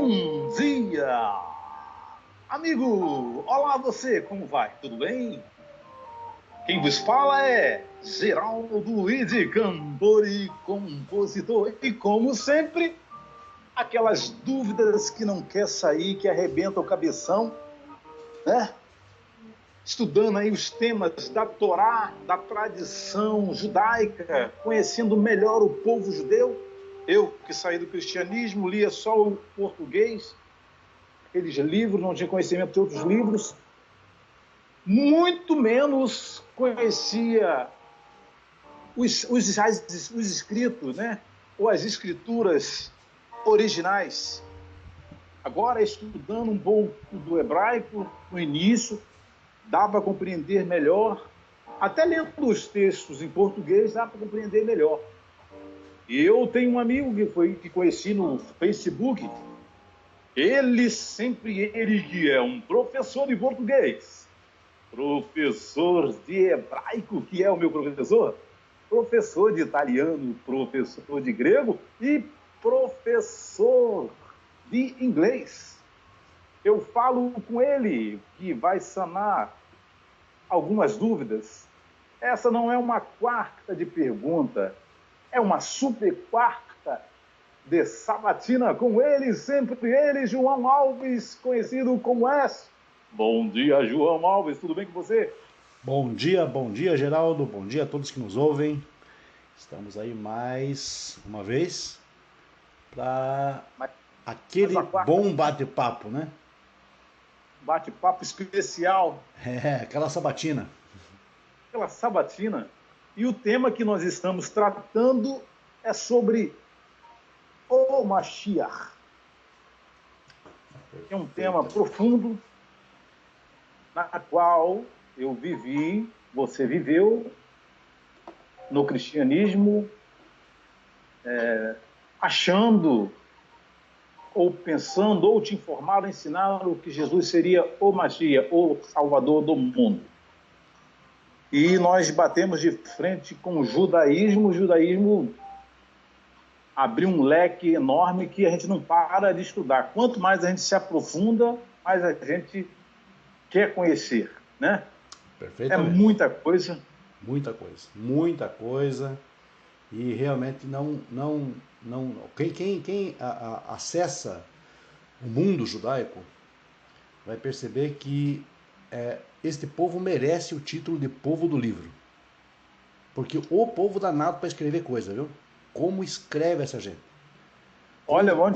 Bom dia, amigo! Olá você, como vai? Tudo bem? Quem vos fala é Geraldo Luiz, cantor e compositor. E como sempre, aquelas dúvidas que não quer sair, que arrebenta o cabeção, né? Estudando aí os temas da Torá, da tradição judaica, conhecendo melhor o povo judeu. Eu, que saí do cristianismo, lia só o português, aqueles livros, não tinha conhecimento de outros livros, muito menos conhecia os escritos, né? Ou as escrituras originais. Agora, estudando um pouco do hebraico, no início, dá para compreender melhor, até lendo os textos em português, dá para compreender melhor. E eu tenho um amigo que conheci no Facebook, ele que é um professor de português, professor de hebraico, que é o meu professor, professor de italiano, professor de grego e professor de inglês. Eu falo com ele que vai sanar algumas dúvidas. Essa não é uma quarta de pergunta, é uma super quarta de sabatina com ele, sempre ele, João Alves, conhecido como S. Bom dia, João Alves, tudo bem com você? Bom dia, Geraldo. Bom dia a todos que nos ouvem. Estamos aí mais uma vez para Mas aquele uma quarta, bom bate-papo, né? bate-papo especial, É, aquela sabatina. aquela sabatina. E o tema que nós estamos tratando é sobre o Mashiach. É um tema profundo, na qual eu vivi, você viveu, no cristianismo, achando, ou pensando, ou te informaram, ensinaram que Jesus seria o Mashiach, o Salvador do mundo. E nós batemos de frente com o judaísmo abriu um leque enorme que a gente não para de estudar. Quanto mais a gente se aprofunda, mais a gente quer conhecer, né? É Perfeitamente. muita coisa. Muita coisa. E realmente não. Quem acessa o mundo judaico vai perceber que este povo merece o título de povo do livro. Porque o povo danado para escrever coisa, viu? Como escreve essa gente? Olha, Como...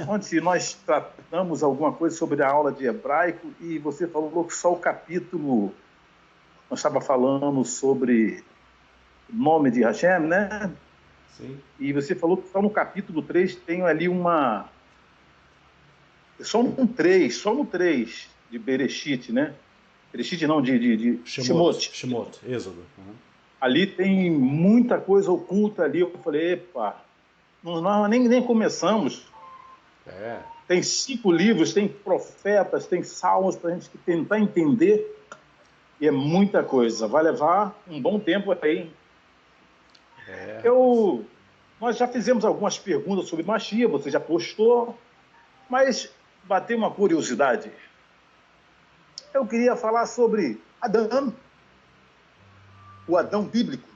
ontem nós tratamos alguma coisa sobre a aula de hebraico e você falou que só o capítulo, nós estava falando sobre o nome de Hashem, né? Sim. E você falou que só no capítulo 3 tem ali uma... Só no 3 de Bereshit, né? Bereshit não, de Shemot. Shemot, Êxodo. Uhum. Ali tem muita coisa oculta ali. Eu falei, epa, nós nem começamos. É. Tem 5 livros, tem profetas, tem salmos para a gente tentar entender. E é muita coisa. Vai levar um bom tempo aí. É. Nós já fizemos algumas perguntas sobre Mashiach, você já postou, mas bateu uma curiosidade. Eu queria falar sobre Adão, o Adão bíblico.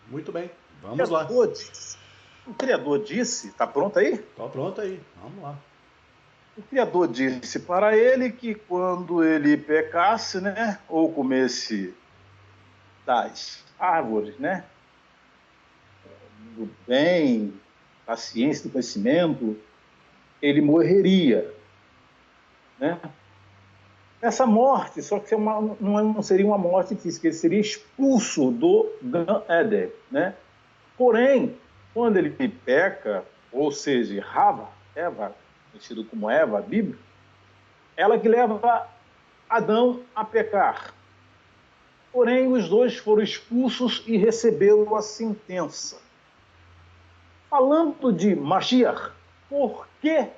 Muito bem, vamos lá. O Criador disse, está pronto aí? Tá pronto aí, vamos lá. O Criador disse para ele que quando ele pecasse, né, ou comesse das árvores, né, do bem, da ciência, do conhecimento, ele morreria, né? Essa morte, só que não seria uma morte física, ele seria expulso do Gan Eden, né? Porém, quando ele peca, ou seja, Eva, conhecido como Eva, a Bíblia, ela que leva Adão a pecar. Porém, os dois foram expulsos e receberam a sentença. Falando de Mashiach, por que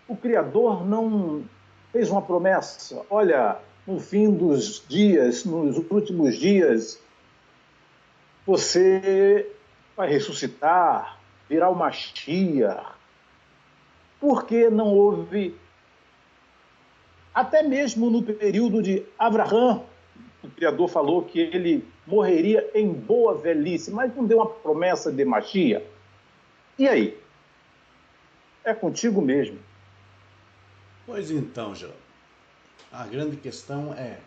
o Criador não fez uma promessa? Olha, no fim dos dias, nos últimos dias, você vai ressuscitar, virar o Mashiach, por que não houve, até mesmo no período de Abraão, o Criador falou que ele morreria em boa velhice, mas não deu uma promessa de Machia? E aí? É contigo mesmo. Pois então, Geraldo, a grande questão é,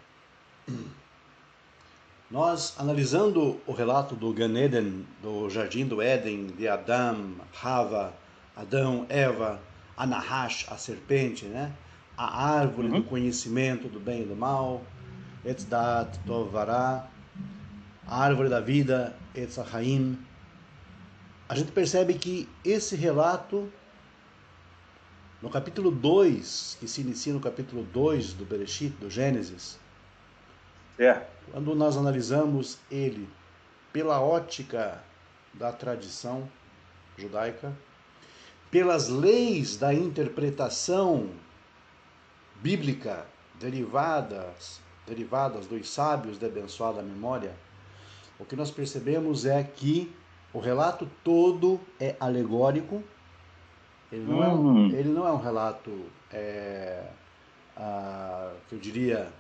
nós analisando o relato do Gan Eden, do Jardim do Éden, de Adão, Eva, a Nahash, a serpente, né? A árvore do conhecimento do bem e do mal, Etz Tov Vará, a árvore da vida, Etz Haim. A gente percebe que esse relato, no capítulo 2, que se inicia no capítulo 2 do Bereshit, do Gênesis, quando nós analisamos ele pela ótica da tradição judaica, pelas leis da interpretação bíblica derivadas dos sábios de abençoada memória, o que nós percebemos é que o relato todo é alegórico. Ele não é um relato que eu diria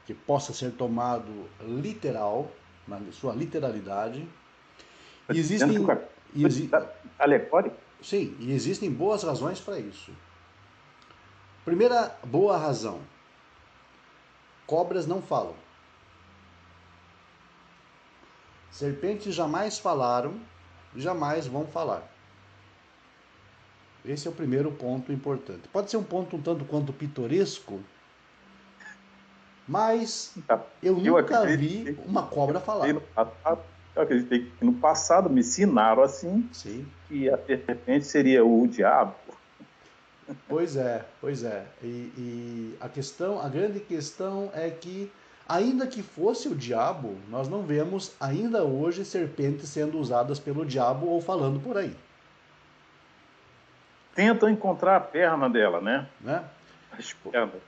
que possa ser tomado literal, na sua literalidade. E alegórico? Sim, e existem boas razões para isso. Primeira boa razão: cobras não falam. Serpentes jamais falaram, jamais vão falar. Esse é o primeiro ponto importante. Pode ser um ponto um tanto quanto pitoresco, mas eu nunca vi uma cobra falar. Eu acreditei que no passado me ensinaram assim, sim, que a serpente seria o diabo. Pois é. E a grande questão é que, ainda que fosse o diabo, nós não vemos ainda hoje serpentes sendo usadas pelo diabo ou falando por aí. Tentam encontrar a perna dela, né?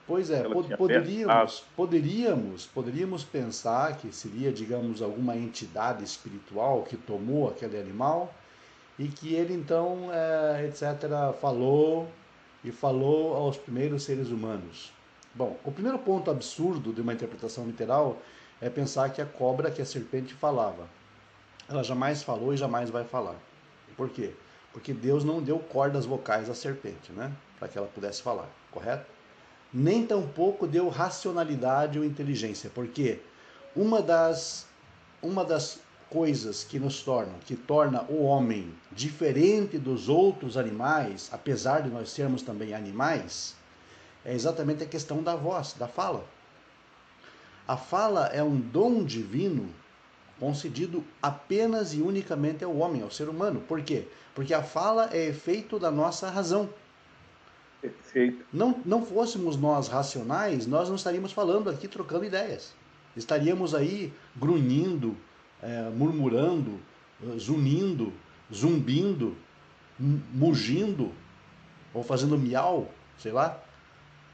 Pois é, poderíamos pensar que seria, digamos, alguma entidade espiritual que tomou aquele animal e que ele então, etc., falou aos primeiros seres humanos. Bom, o primeiro ponto absurdo de uma interpretação literal é pensar que a serpente falava. Ela jamais falou e jamais vai falar. Por quê? Porque Deus não deu cordas vocais à serpente, né? Para que ela pudesse falar, correto? Nem tampouco deu racionalidade ou inteligência, porque uma das coisas que torna o homem diferente dos outros animais, apesar de nós sermos também animais, é exatamente a questão da voz, da fala. A fala é um dom divino concedido apenas e unicamente ao homem, ao ser humano. Por quê? Porque a fala é efeito da nossa razão. Perfeito. Não fôssemos nós racionais, nós não estaríamos falando aqui, trocando ideias. Estaríamos aí grunhindo, murmurando, zunindo, zumbindo, mugindo, ou fazendo miau, sei lá,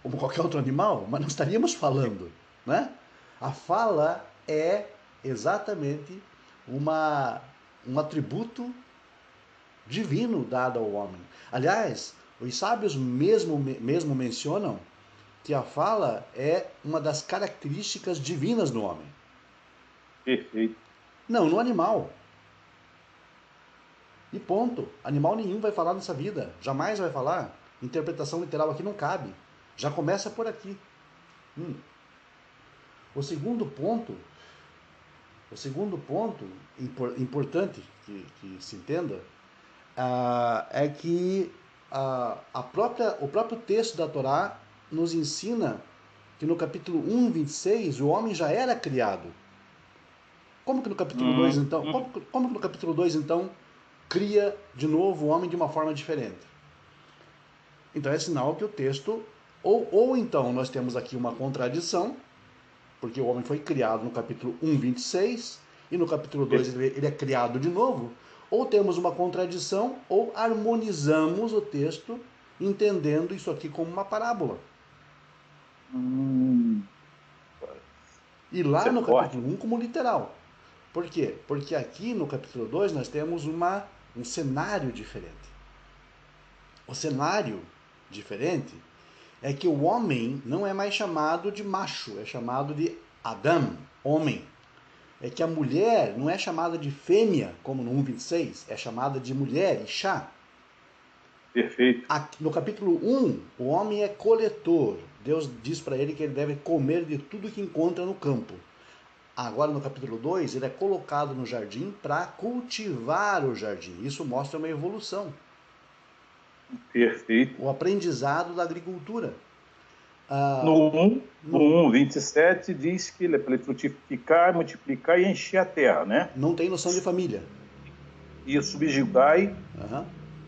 como qualquer outro animal, mas não estaríamos falando, né? A fala é exatamente um atributo divino dado ao homem. Aliás, os sábios mesmo mencionam que a fala é uma das características divinas no homem. Perfeito. Não no animal. E ponto. Animal nenhum vai falar nessa vida. Jamais vai falar. Interpretação literal aqui não cabe. Já começa por aqui. O segundo ponto importante que se entenda é que o próprio texto da Torá nos ensina que no capítulo 1, 26, o homem já era criado. Como que no capítulo 2, então, como que no capítulo 2, então, cria de novo o homem de uma forma diferente? Então é sinal que o texto, ou então nós temos aqui uma contradição, porque o homem foi criado no capítulo 1, 26, e no capítulo 2 ele é criado de novo, ou temos uma contradição, ou harmonizamos o texto, entendendo isso aqui como uma parábola. E lá no capítulo 1 como literal. Por quê? Porque aqui no capítulo 2 nós temos um cenário diferente. O cenário diferente é que o homem não é mais chamado de macho, é chamado de Adam, homem. É que a mulher não é chamada de fêmea, como no 1:26, é chamada de mulher, Ishá. Perfeito. No capítulo 1, o homem é coletor. Deus diz para ele que ele deve comer de tudo que encontra no campo. Agora, no capítulo 2, ele é colocado no jardim para cultivar o jardim. Isso mostra uma evolução. Perfeito. O aprendizado da agricultura. No 1:27 diz que ele é para ele frutificar, multiplicar e encher a terra, né? Não tem noção de família. E subjugai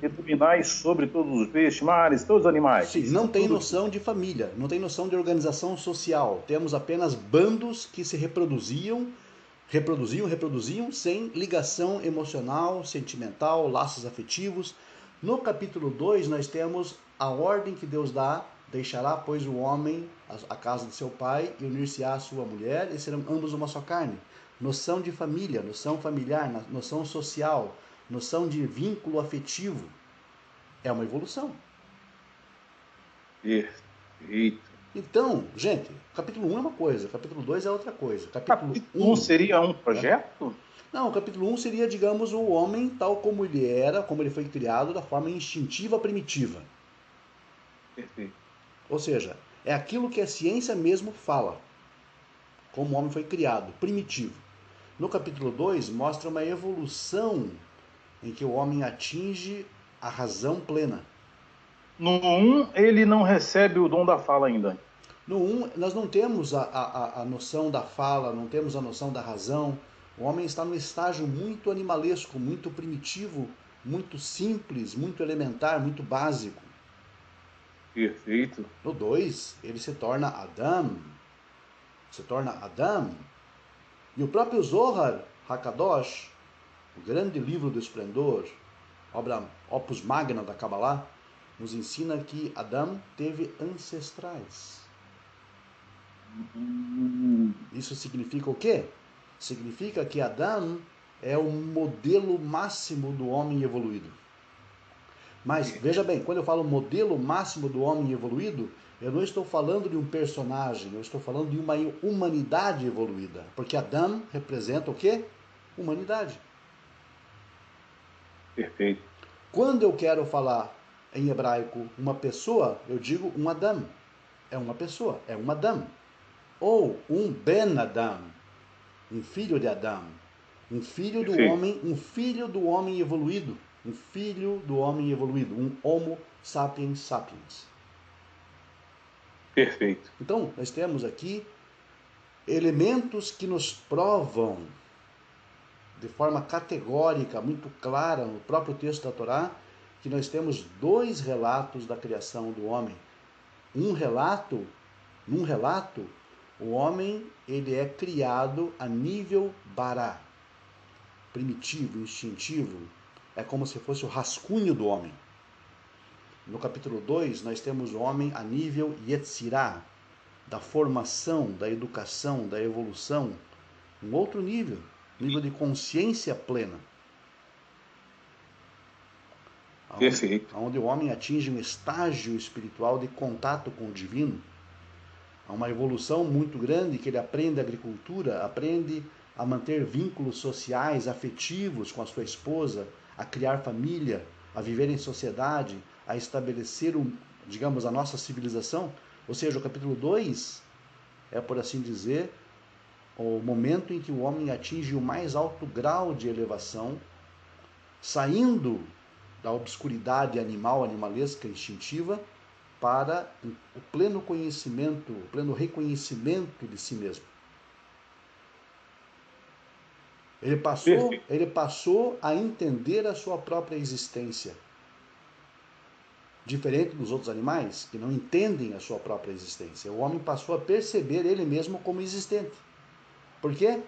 e dominai sobre todos os peixes, mares, todos os animais. Sim, não tem noção de família, não tem noção de organização social. Temos apenas bandos que se reproduziam sem ligação emocional, sentimental, laços afetivos. No capítulo 2, nós temos a ordem que Deus dá: deixará, pois, o homem a casa de seu pai e unir-se-á à sua mulher, e serão ambos uma só carne. Noção de família, noção familiar, noção social, noção de vínculo afetivo. É uma evolução. Perfeito. Então, gente, capítulo 1 é uma coisa, capítulo 2 é outra coisa. Capítulo 1 seria um projeto? Não, o capítulo 1 seria, digamos, o homem tal como ele era, como ele foi criado, da forma instintiva primitiva. Perfeito. Ou seja, é aquilo que a ciência mesmo fala, como o homem foi criado, primitivo. No capítulo 2 mostra uma evolução em que o homem atinge a razão plena. No 1, ele não recebe o dom da fala ainda. No 1, nós não temos a noção da fala, não temos a noção da razão. O homem está num estágio muito animalesco, muito primitivo, muito simples, muito elementar, muito básico. Perfeito. No 2, ele se torna Adam. E o próprio Zohar Hakadosh, o grande livro do esplendor, obra opus magna da Kabbalah, nos ensina que Adam teve ancestrais. Isso significa o quê? Significa que Adam é o modelo máximo do homem evoluído. Mas, veja bem, quando eu falo modelo máximo do homem evoluído, eu não estou falando de um personagem, eu estou falando de uma humanidade evoluída. Porque Adam representa o quê? Humanidade. Perfeito. Quando eu quero falar em hebraico uma pessoa, eu digo um Adam. É uma pessoa, é um Adam. Ou um Ben Adam, um filho de Adão, um filho do homem, evoluído, um Homo sapiens sapiens. Perfeito. Então, nós temos aqui elementos que nos provam de forma categórica, muito clara, no próprio texto da Torá, que nós temos dois relatos da criação do homem. Num relato, o homem ele é criado a nível bará, primitivo, instintivo, é como se fosse o rascunho do homem. No capítulo 2, nós temos o homem a nível yetzirá, da formação, da educação, da evolução, um outro nível de consciência plena. Perfeito. Onde o homem atinge um estágio espiritual de contato com o divino. Há uma evolução muito grande que ele aprende a agricultura, aprende a manter vínculos sociais, afetivos com a sua esposa, a criar família, a viver em sociedade, a estabelecer, digamos, a nossa civilização. Ou seja, o capítulo 2 é, por assim dizer, o momento em que o homem atinge o mais alto grau de elevação, saindo da obscuridade animalesca, instintiva, para o pleno conhecimento, o pleno reconhecimento de si mesmo. Ele passou a entender a sua própria existência. Diferente dos outros animais, que não entendem a sua própria existência. O homem passou a perceber ele mesmo como existente. Por quê?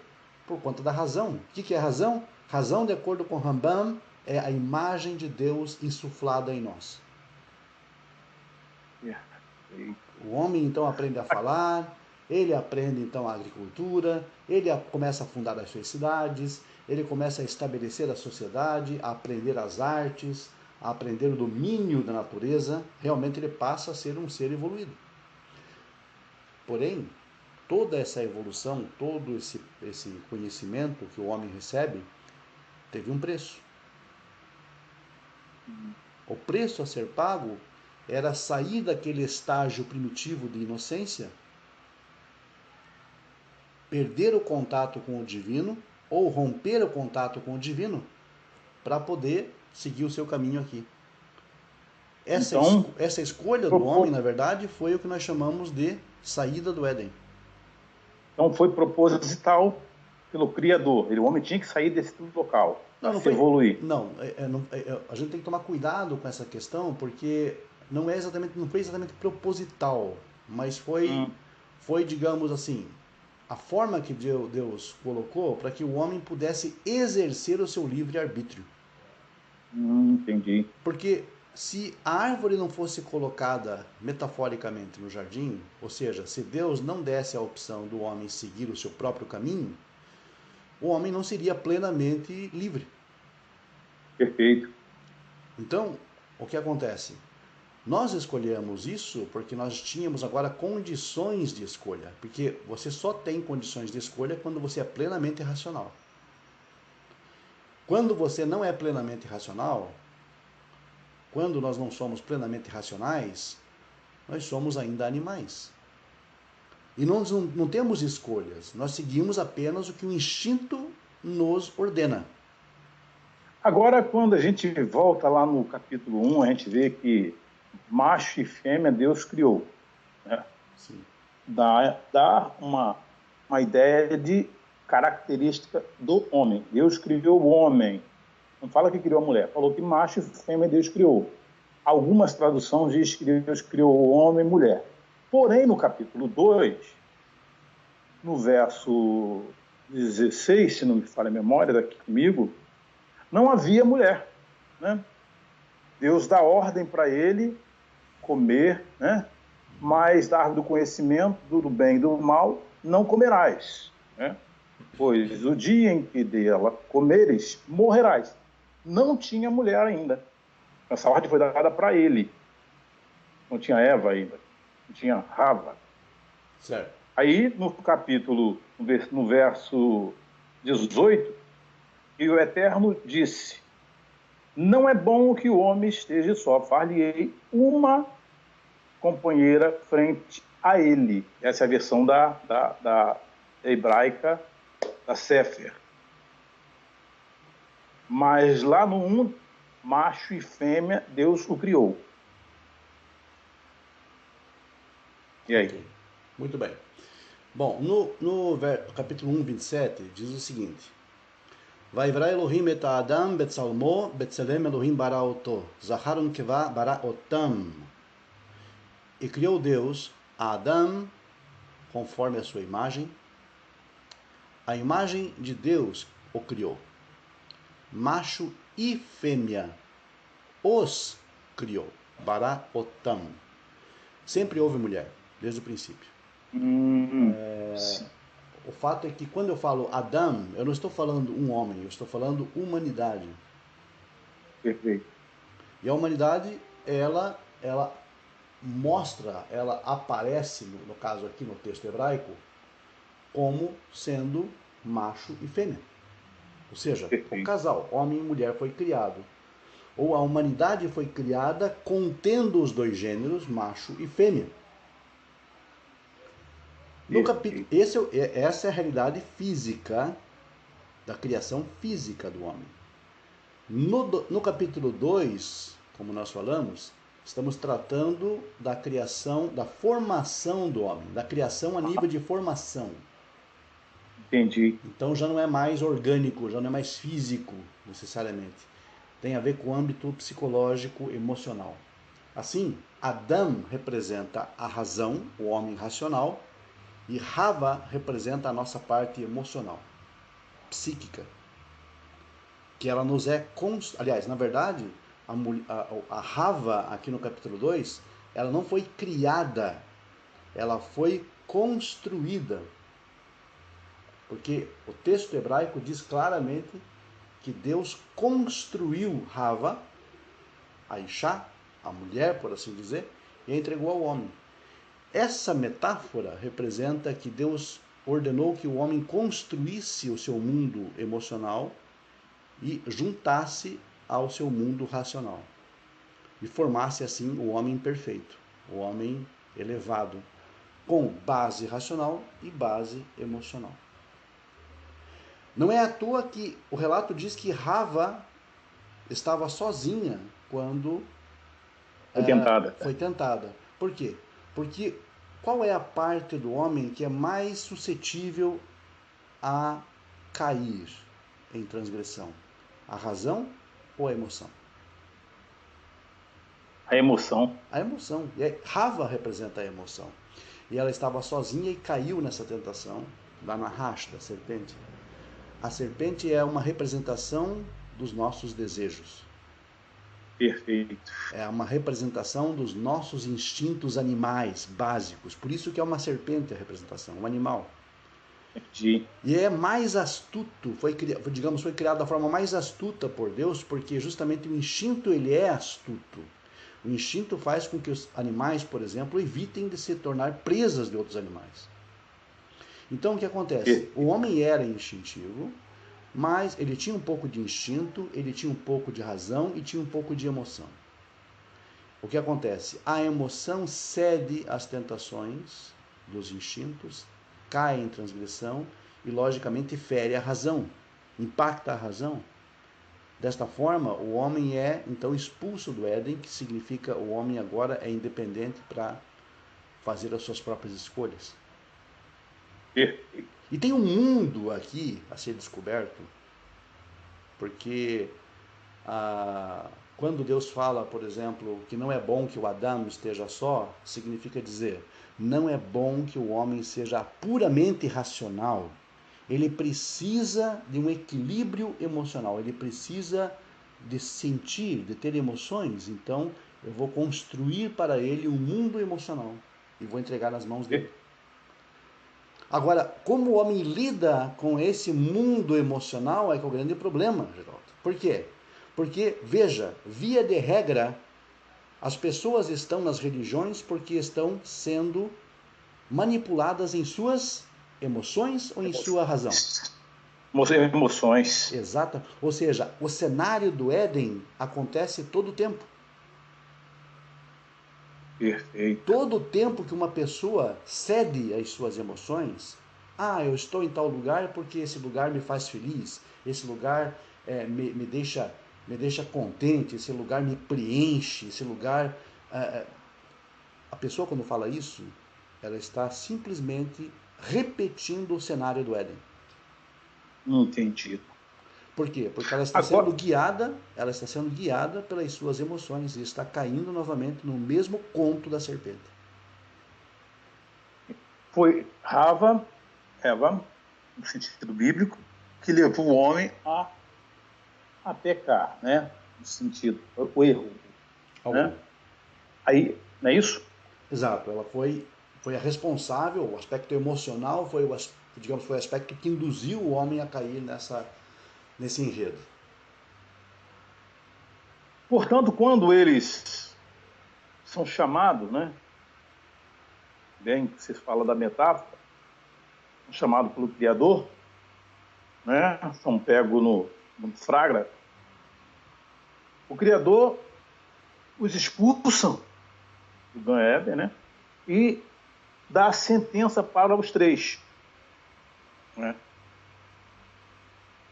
Por conta da razão. O que é razão? Razão, de acordo com Rambam, é a imagem de Deus insuflada em nós. O homem então aprende a falar, ele aprende então a agricultura, ele começa a fundar as suas cidades, ele começa a estabelecer a sociedade, a aprender as artes, a aprender o domínio da natureza, realmente ele passa a ser um ser evoluído. Porém, toda essa evolução, todo esse conhecimento que o homem recebe, teve um preço. O preço a ser pago era sair daquele estágio primitivo de inocência, perder o contato com o divino, ou romper o contato com o divino, para poder seguir o seu caminho aqui. Então, Essa escolha do homem, na verdade, foi o que nós chamamos de saída do Éden. Então foi proposital pelo Criador. O homem tinha que sair desse local para se evoluir. Não, a gente tem que tomar cuidado com essa questão, porque não foi exatamente proposital, mas foi, digamos assim, a forma que Deus colocou para que o homem pudesse exercer o seu livre-arbítrio. Entendi. Porque se a árvore não fosse colocada metaforicamente no jardim, ou seja, se Deus não desse a opção do homem seguir o seu próprio caminho, o homem não seria plenamente livre. Perfeito. Então, o que acontece? Nós escolhemos isso porque nós tínhamos agora condições de escolha. Porque você só tem condições de escolha quando você é plenamente racional. Quando você não é plenamente racional, quando nós não somos plenamente racionais, nós somos ainda animais. E nós não temos escolhas, nós seguimos apenas o que o instinto nos ordena. Agora, quando a gente volta lá no capítulo 1, a gente vê que macho e fêmea Deus criou. Né? Sim. Dá uma ideia de característica do homem. Deus criou o homem. Não fala que criou a mulher, falou que macho e fêmea Deus criou. Algumas traduções dizem que Deus criou o homem e mulher. Porém, no capítulo 2, no verso 16, se não me falha a memória daqui comigo, não havia mulher. Né? Deus dá ordem para ele comer, né? Mas da árvore do conhecimento do bem e do mal não comerás. Né? Pois o dia em que dela comeres, morrerás. Não tinha mulher ainda. Essa ordem foi dada para ele. Não tinha Eva ainda. Não tinha Rava. Certo. Aí, no capítulo, no verso 18, e o Eterno disse: não é bom que o homem esteja só, far-lhe-ei uma companheira frente a ele. Essa é a versão da hebraica, da Sefer. Mas lá no 1, macho e fêmea, Deus o criou. E aí? Okay. Muito bem. Bom, no capítulo 1, 27, diz o seguinte: Vaivra Elohim et Adam betzalmo betzelem Elohim bara oto, zachar unkeva bara otam. E criou Deus a Adão conforme a sua imagem. A imagem de Deus o criou. Macho e fêmea os criou. Bara otam. Sempre houve mulher, desde o princípio. O fato é que quando eu falo Adão, eu não estou falando um homem, eu estou falando humanidade. Perfeito. E a humanidade, ela mostra, ela aparece, no caso aqui no texto hebraico, como sendo macho e fêmea. Ou seja, Perfeito. o casal, homem e mulher, foi criado. Ou a humanidade foi criada contendo os dois gêneros, macho e fêmea. No capítulo, essa é a realidade física da criação física do homem. No capítulo 2, como nós falamos, estamos tratando da criação, da formação do homem, da criação a nível de formação. Entendi. Então já não é mais orgânico, já não é mais físico, necessariamente. Tem a ver com o âmbito psicológico, emocional. Assim, Adão representa a razão, o homem racional, e Rava representa a nossa parte emocional, psíquica. Que ela nos é... Aliás, na verdade, a Rava, aqui no capítulo 2, ela não foi criada, ela foi construída. Porque o texto hebraico diz claramente que Deus construiu Rava a Ixá, a mulher, por assim dizer, e a entregou ao homem. Essa metáfora representa que Deus ordenou que o homem construísse o seu mundo emocional e juntasse ao seu mundo racional. E formasse assim o homem perfeito, o homem elevado, com base racional e base emocional. Não é à toa que o relato diz que Rava estava sozinha quando foi tentada. Por quê? Porque qual é a parte do homem que é mais suscetível a cair em transgressão? A razão ou a emoção? A emoção. A emoção. E Rava representa a emoção. E ela estava sozinha e caiu nessa tentação, lá na racha da serpente. A serpente é uma representação dos nossos desejos. Perfeito. É uma representação dos nossos instintos animais básicos. Por isso que é uma serpente a representação, um animal. Entendi. E é mais astuto, foi criado da forma mais astuta por Deus, porque justamente o instinto ele é astuto. O instinto faz com que os animais, por exemplo, evitem de se tornar presas de outros animais. Então o que acontece? O homem era instintivo, mas ele tinha um pouco de instinto, ele tinha um pouco de razão e tinha um pouco de emoção. O que acontece? A emoção cede às tentações dos instintos, cai em transgressão e, logicamente, fere a razão, impacta a razão. Desta forma, o homem é, então, expulso do Éden, que significa o homem agora é independente para fazer as suas próprias escolhas. E tem um mundo aqui a ser descoberto, porque quando Deus fala, por exemplo, que não é bom que o Adão esteja só, significa dizer, não é bom que o homem seja puramente racional. Ele precisa de um equilíbrio emocional, ele precisa de sentir, de ter emoções. Então, eu vou construir para ele um mundo emocional e vou entregar nas mãos dele. Agora, como o homem lida com esse mundo emocional é que é o grande problema, Geraldo. Por quê? Porque, veja, via de regra, as pessoas estão nas religiões porque estão sendo manipuladas em suas emoções ou em sua razão? Emoções. Exato. Ou seja, o cenário do Éden acontece todo o tempo. Perfeito. Todo o tempo que uma pessoa cede às suas emoções, eu estou em tal lugar porque esse lugar me faz feliz, esse lugar me deixa contente, esse lugar me preenche, esse lugar... A pessoa, quando fala isso, ela está simplesmente repetindo o cenário do Éden. Entendido. Por quê? Porque ela está sendo guiada pelas suas emoções e está caindo novamente no mesmo conto da serpente. Foi Eva, no sentido bíblico, que levou o homem a pecar, né? No sentido, o erro. Né? Aí, não é isso? Exato, ela foi a responsável, o aspecto emocional foi o aspecto que induziu o homem a cair nesse enredo. Portanto, quando eles são chamados, né? Bem, você fala da metáfora, são chamados pelo Criador, né? São pegos no flagra. O Criador os expulsam do Gan Éden, né? E dá a sentença para os três, né?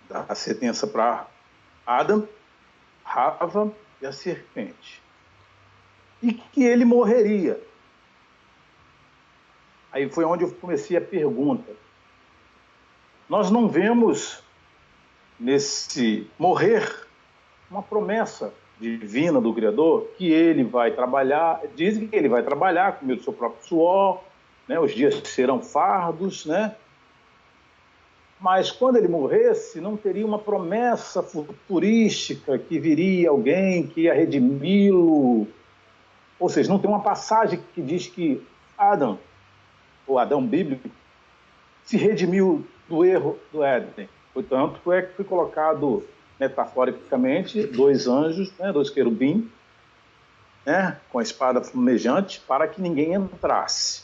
Dá a sentença para Adão, Rava e a serpente. E que ele morreria. Aí foi onde eu comecei a pergunta. Nós não vemos nesse morrer uma promessa divina do Criador que ele vai trabalhar, dizem que ele vai trabalhar com o seu próprio suor, né? Os dias serão fardos, né? Mas quando ele morresse, não teria uma promessa futurística que viria alguém que ia redimi-lo. Ou seja, não tem uma passagem que diz que Adão, o Adão bíblico, se redimiu do erro do Éden. Portanto, é que foi colocado metaforicamente 2 anjos, né, 2 querubim, né, com a espada flamejante, para que ninguém entrasse.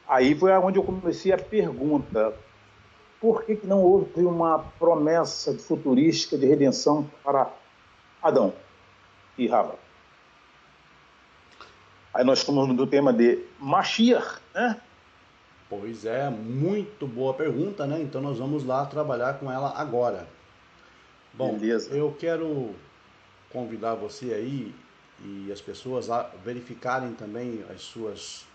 Aí foi onde eu comecei a pergunta: por que não houve uma promessa futurística de redenção para Adão e Rava? Aí nós estamos no tema de Mashiach, né? Pois é, muito boa pergunta, né? Então nós vamos lá trabalhar com ela agora. Bom, Beleza. eu quero convidar você aí e as pessoas a verificarem também as suas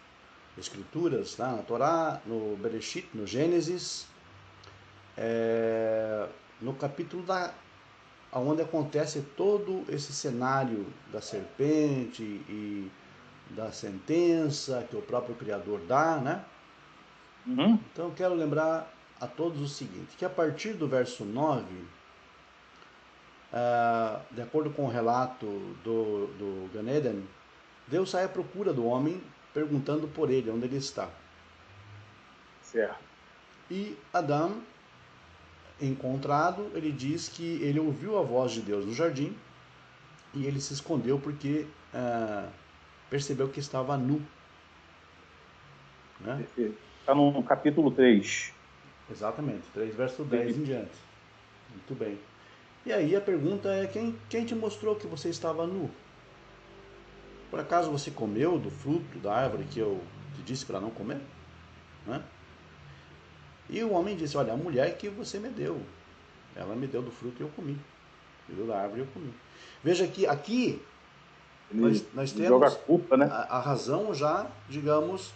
escrituras, tá? Na Torá, no Bereshit, no Gênesis, no capítulo onde acontece todo esse cenário da serpente e da sentença que o próprio Criador dá, né? Uhum. Então eu quero lembrar a todos o seguinte, que a partir do verso 9, de acordo com o relato do Gan Eden, Deus sai à procura do homem, perguntando por ele, onde ele está. Certo. E Adão, encontrado, ele diz que ele ouviu a voz de Deus no jardim e ele se escondeu porque percebeu que estava nu. Né? Perfeito. Está no capítulo 3. Exatamente, 3 verso 10 em diante. Muito bem. E aí a pergunta é, quem te mostrou que você estava nu? Por acaso você comeu do fruto da árvore que eu te disse para não comer? Né? E o homem disse, olha, a mulher que você me deu, ela me deu do fruto e eu comi. Me deu da árvore e eu comi. Veja que aqui nós Ele joga a temos culpa, né? a razão já, digamos,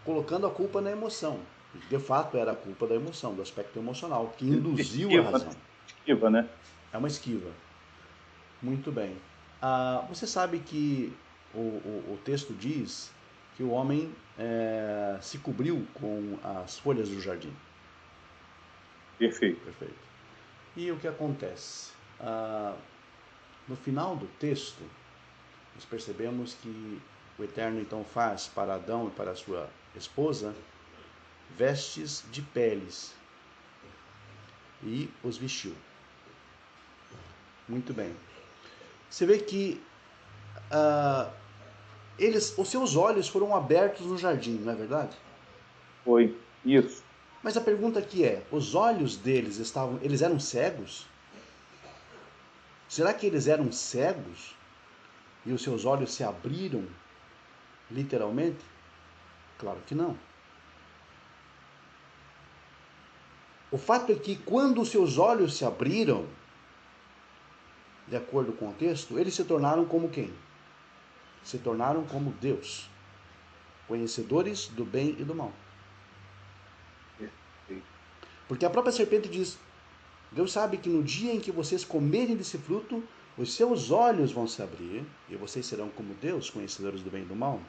colocando a culpa na emoção. De fato era a culpa da emoção, do aspecto emocional, que induziu a razão. Esquiva, né? É uma esquiva. Muito bem. Você sabe que o texto diz que o homem se cobriu com as folhas do jardim. Perfeito. Perfeito. E o que acontece? No final do texto, nós percebemos que o Eterno então faz para Adão e para sua esposa vestes de peles e os vestiu. Muito bem. Você vê que os seus olhos foram abertos no jardim, não é verdade? Foi. Isso. Mas a pergunta aqui é, os olhos deles eles eram cegos? Será que eles eram cegos e os seus olhos se abriram literalmente? Claro que não. O fato é que quando os seus olhos se abriram, de acordo com o texto, eles se tornaram como quem? Se tornaram como Deus, conhecedores do bem e do mal. Perfeito. Porque a própria serpente diz, Deus sabe que no dia em que vocês comerem desse fruto, os seus olhos vão se abrir e vocês serão como Deus, conhecedores do bem e do mal.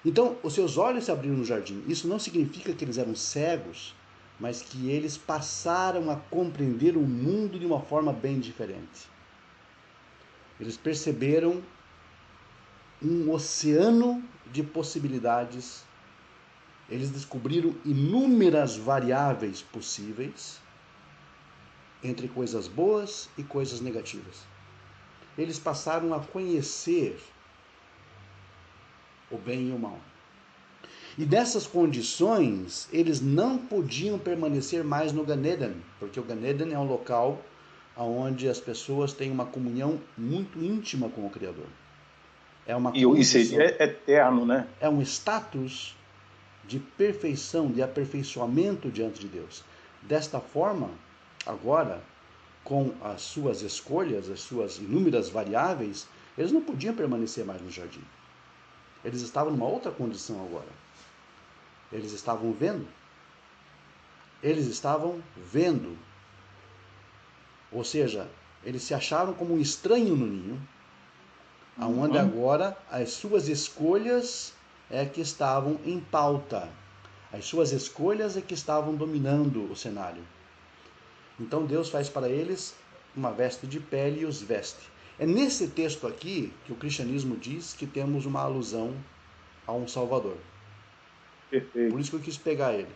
Então, os seus olhos se abriram no jardim. Isso não significa que eles eram cegos, mas que eles passaram a compreender o mundo de uma forma bem diferente. Eles perceberam um oceano de possibilidades. Eles descobriram inúmeras variáveis possíveis entre coisas boas e coisas negativas. Eles passaram a conhecer o bem e o mal. E dessas condições, eles não podiam permanecer mais no Gan Eden, porque o Gan Eden é um local onde as pessoas têm uma comunhão muito íntima com o Criador. É uma E condição, seria eterno, né? é um status de perfeição, de aperfeiçoamento diante de Deus. Desta forma, agora, com as suas escolhas, as suas inúmeras variáveis, eles não podiam permanecer mais no jardim. Eles estavam numa outra condição agora. Eles estavam vendo. Eles estavam vendo. Ou seja, eles se acharam como um estranho no ninho, aonde agora as suas escolhas é que estavam em pauta. As suas escolhas é que estavam dominando o cenário. Então Deus faz para eles uma veste de pele e os veste. É nesse texto aqui que o cristianismo diz que temos uma alusão a um Salvador. Perfeito. Por isso que eu quis pegar ele.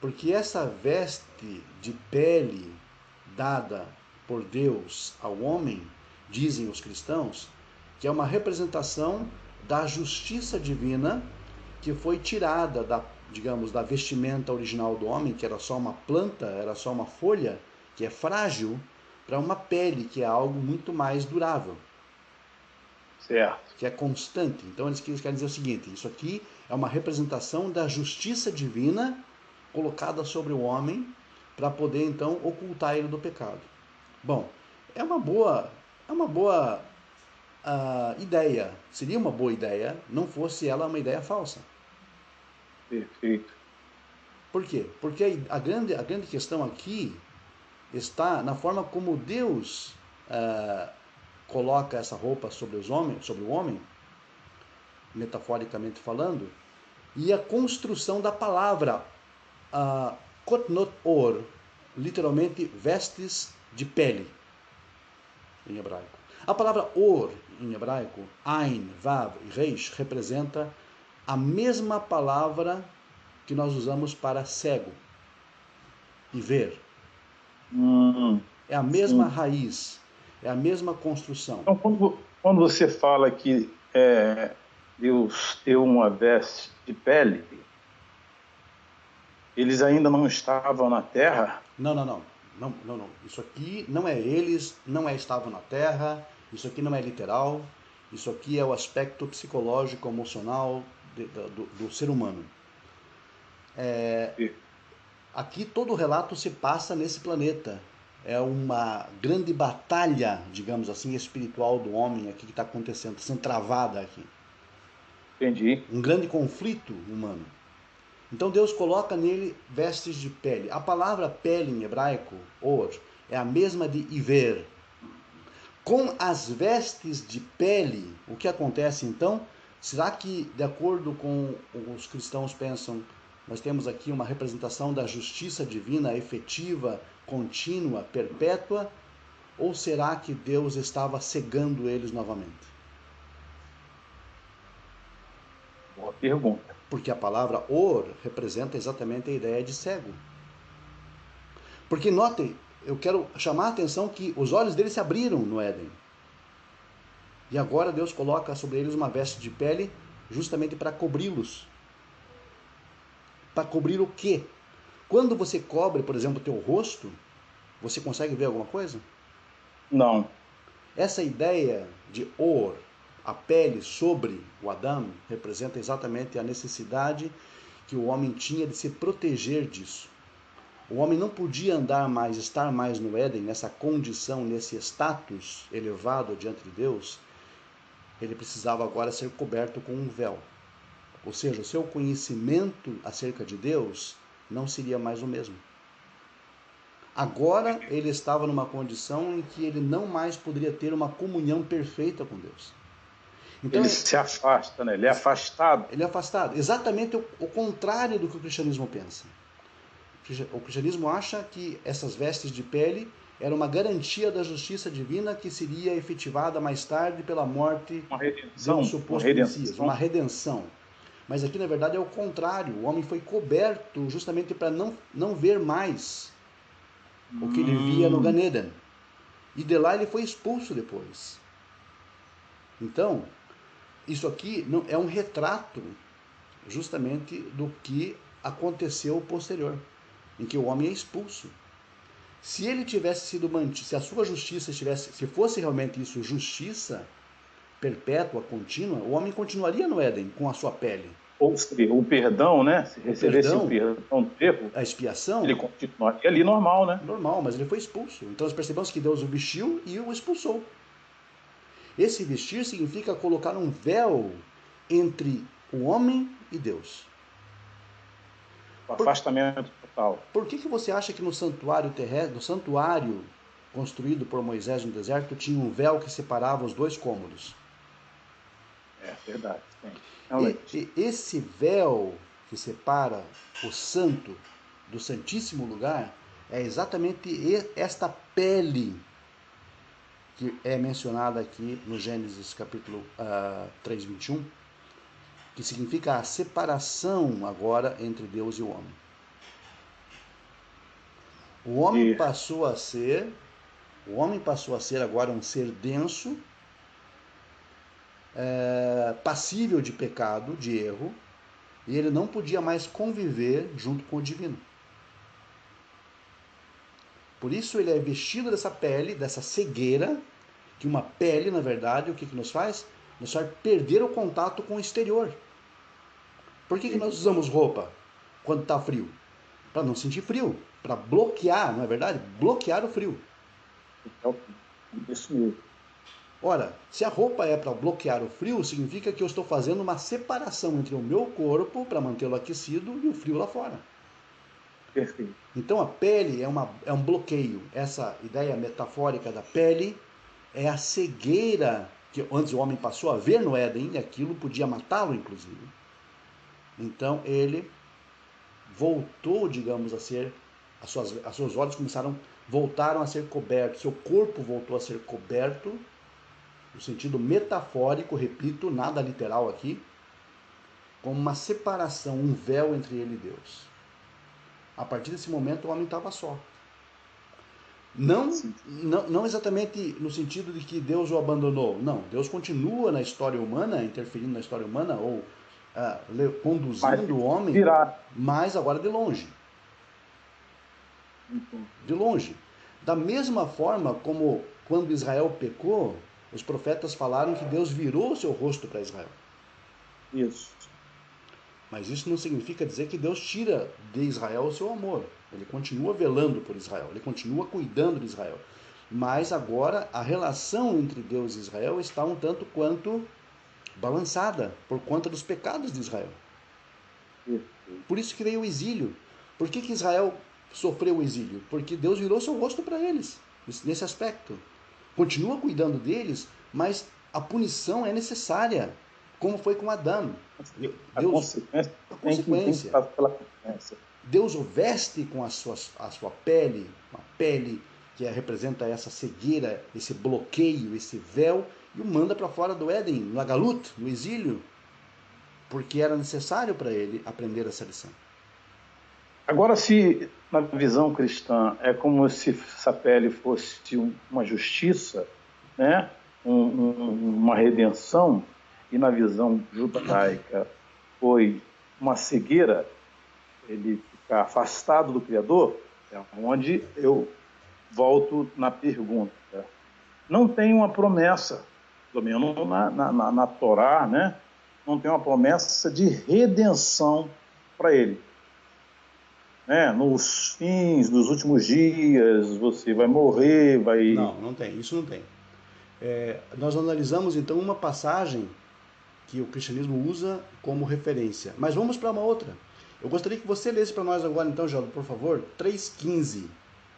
Porque essa veste de pele dada por Deus ao homem dizem os cristãos, que é uma representação da justiça divina que foi tirada da, digamos, da vestimenta original do homem, que era só uma planta, era só uma folha, que é frágil, para uma pele, que é algo muito mais durável. Certo. Que é constante. Então eles querem dizer o seguinte: isso aqui é uma representação da justiça divina colocada sobre o homem para poder então ocultar ele do pecado. Bom, é uma boa ideia. Seria uma boa ideia, não fosse ela uma ideia falsa. Perfeito. Por quê? Porque a grande questão aqui está na forma como Deus coloca essa roupa sobre o homem, metaforicamente falando, e a construção da palavra kotnot or, literalmente vestes de pele, em hebraico. A palavra or, em hebraico, ain, vav e reish, representa a mesma palavra que nós usamos para cego e ver. É a mesma Sim. raiz, é a mesma construção. Então, quando você fala que Deus deu uma veste de pele, eles ainda não estavam na terra? Não. Isso aqui não é eles, não é estavam na terra, isso aqui não é literal, isso aqui é o aspecto psicológico, emocional do ser humano. Aqui todo o relato se passa nesse planeta. É uma grande batalha, digamos assim, espiritual do homem aqui que está acontecendo, sendo travada aqui. Entendi. Um grande conflito humano. Então Deus coloca nele vestes de pele. A palavra pele em hebraico, or, é a mesma de iver. Com as vestes de pele, o que acontece então? Será que, de acordo com os cristãos pensam, nós temos aqui uma representação da justiça divina efetiva, contínua, perpétua? Ou será que Deus estava cegando eles novamente? Boa pergunta. Porque a palavra or representa exatamente a ideia de cego. Porque notem, eu quero chamar a atenção que os olhos deles se abriram no Éden. E agora Deus coloca sobre eles uma veste de pele justamente para cobri-los. Para cobrir o quê? Quando você cobre, por exemplo, o teu rosto, você consegue ver alguma coisa? Não. Essa ideia de or, a pele sobre o Adão, representa exatamente a necessidade que o homem tinha de se proteger disso. O homem não podia andar mais, estar mais no Éden, nessa condição, nesse status elevado diante de Deus. Ele precisava agora ser coberto com um véu. Ou seja, o seu conhecimento acerca de Deus não seria mais o mesmo. Agora ele estava numa condição em que ele não mais poderia ter uma comunhão perfeita com Deus. Então, ele se afasta, né? Ele é afastado. Ele é afastado. Exatamente o contrário do que o cristianismo pensa. O cristianismo acha que essas vestes de pele era uma garantia da justiça divina que seria efetivada mais tarde pela morte de um suposto Messias, uma redenção. Mas aqui na verdade é o contrário. O homem foi coberto justamente para não ver mais o que ele via no Gan Eden. E de lá ele foi expulso depois. Então, isso aqui é um retrato justamente do que aconteceu posterior, em que o homem é expulso. Se ele tivesse sido mantido, se a sua justiça se fosse realmente isso, justiça perpétua, contínua, o homem continuaria no Éden com a sua pele. Ou seja, o perdão, né? Se recebesse o perdão do erro, a expiação, ele continuaria ali normal, né? Normal, mas ele foi expulso. Então nós percebemos que Deus o vestiu e o expulsou. Esse vestir significa colocar um véu entre o homem e Deus. O afastamento total. Por que você acha que no santuário terrestre, no santuário construído por Moisés no deserto, tinha um véu que separava os dois cômodos? É verdade. E esse véu que separa o santo do santíssimo lugar é exatamente esta pele que é mencionada aqui no Gênesis capítulo 3, 21, que significa a separação agora entre Deus e o homem. O homem passou a ser O homem passou a ser agora um ser denso, passível de pecado, de erro, e ele não podia mais conviver junto com o divino. Por isso ele é vestido dessa pele, dessa cegueira, que uma pele, na verdade, o que nos faz? Nos faz perder o contato com o exterior. Por que nós usamos roupa quando está frio? Para não sentir frio, para bloquear, não é verdade? Bloquear o frio. Isso mesmo. Ora, se a roupa é para bloquear o frio, significa que eu estou fazendo uma separação entre o meu corpo, para mantê-lo aquecido, e o frio lá fora. Perfeito. Então a pele é um bloqueio. Essa ideia metafórica da pele é a cegueira que antes o homem passou a ver no Éden, e aquilo podia matá-lo, inclusive. Então ele voltou, digamos, a ser, as seus olhos voltaram a ser cobertos, seu corpo voltou a ser coberto, no sentido metafórico, repito, nada literal aqui, como uma separação, um véu entre ele e Deus. A partir desse momento o homem estava só. Não exatamente no sentido de que Deus o abandonou. Não, Deus continua na história humana, interferindo na história humana, ou conduzindo o homem, mas agora de longe. De longe. Da mesma forma como quando Israel pecou, os profetas falaram que Deus virou o seu rosto para Israel. Isso. Mas isso não significa dizer que Deus tira de Israel o seu amor. Ele continua velando por Israel, ele continua cuidando de Israel. Mas agora a relação entre Deus e Israel está um tanto quanto balançada por conta dos pecados de Israel. Por isso que veio o exílio. Por que Israel sofreu o exílio? Porque Deus virou seu rosto para eles, nesse aspecto. Continua cuidando deles, mas a punição é necessária, como foi com Adão. A consequência. Deus o veste com a sua pele, uma pele que representa essa cegueira, esse bloqueio, esse véu, e o manda para fora do Éden, no Agalut, no exílio, porque era necessário para ele aprender essa lição. Agora, se na visão cristã é como se essa pele fosse uma justiça, né? Uma redenção, e na visão judaica foi uma cegueira, ele ficar afastado do Criador, é onde eu volto na pergunta. Não tem uma promessa, pelo menos na Torá, né? Não tem uma promessa de redenção para ele. Né? Nos fins dos últimos dias, você vai morrer, vai... Não tem, isso não tem. Nós analisamos então uma passagem que o cristianismo usa como referência. Mas vamos para uma outra. Eu gostaria que você lesse para nós agora, então, Geraldo, por favor, 3:15.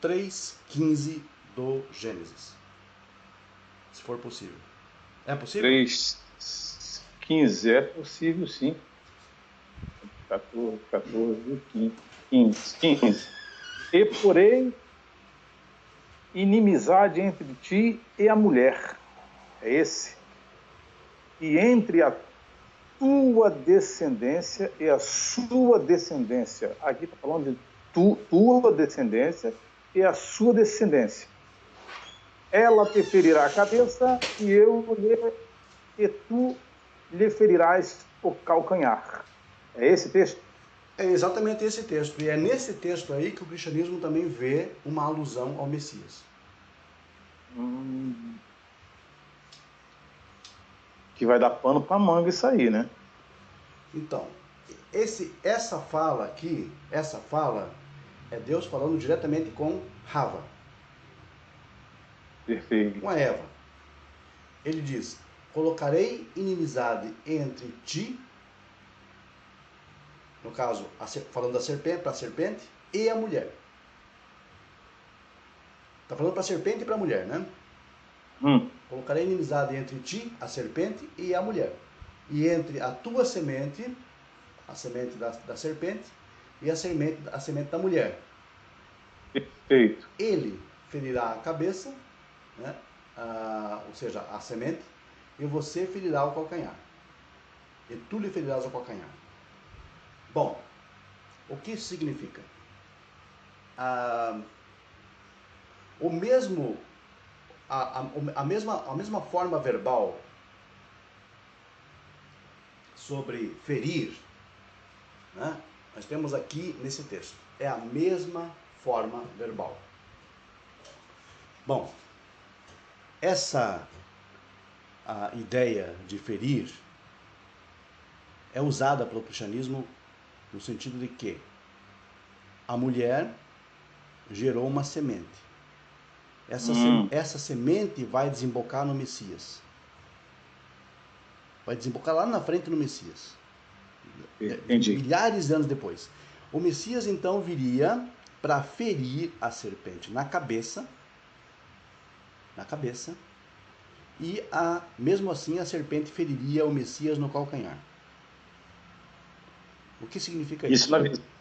3:15 do Gênesis. Se for possível. É possível? 3:15, é possível, sim. 14, 15. E porém, inimizade entre ti e a mulher. É esse. E entre a tua descendência e a sua descendência. Aqui está falando de tua descendência e a sua descendência. Ela te ferirá a cabeça e tu lhe ferirás o calcanhar. É esse texto? É exatamente esse texto. E é nesse texto aí que o cristianismo também vê uma alusão ao Messias. Que vai dar pano para manga isso aí, né? Então, essa fala aqui, é Deus falando diretamente com Rava. Perfeito. Com a Eva. Ele diz: colocarei inimizade entre ti, no caso, falando da serpente, para a serpente, e a mulher. Está falando para a serpente e para a mulher, né? Colocarei inimizade entre ti, a serpente, e a mulher. E entre a tua semente, a semente da serpente, e a semente da mulher. Perfeito. Ele ferirá a cabeça, né? Ou seja, a semente, e você ferirá o calcanhar. E tu lhe ferirás o calcanhar. Bom, o que isso significa? O mesmo a mesma forma verbal sobre ferir, né? Nós temos aqui nesse texto. É a mesma forma verbal. Bom, essa a ideia de ferir é usada pelo cristianismo no sentido de que a mulher gerou uma semente. Essa semente vai desembocar no Messias. Vai desembocar lá na frente no Messias. Entendi. Milhares de anos depois. O Messias então viria para ferir a serpente na cabeça, e mesmo assim a serpente feriria o Messias no calcanhar. O que significa isso?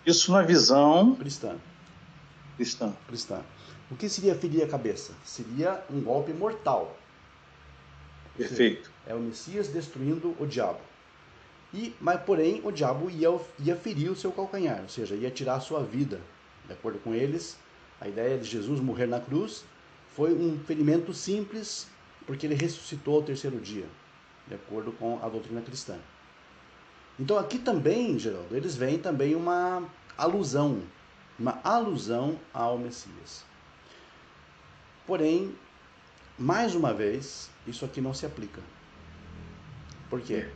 Isso na visão cristã. Cristã. O que seria ferir a cabeça? Seria um golpe mortal. Perfeito. É o Messias destruindo o diabo. Mas porém o diabo ia ferir o seu calcanhar, ou seja, ia tirar a sua vida. De acordo com eles, a ideia de Jesus morrer na cruz foi um ferimento simples, porque ele ressuscitou ao terceiro dia, de acordo com a doutrina cristã. Então aqui também, Geraldo, eles veem também uma alusão ao Messias. Porém, mais uma vez, isso aqui não se aplica. Por quê?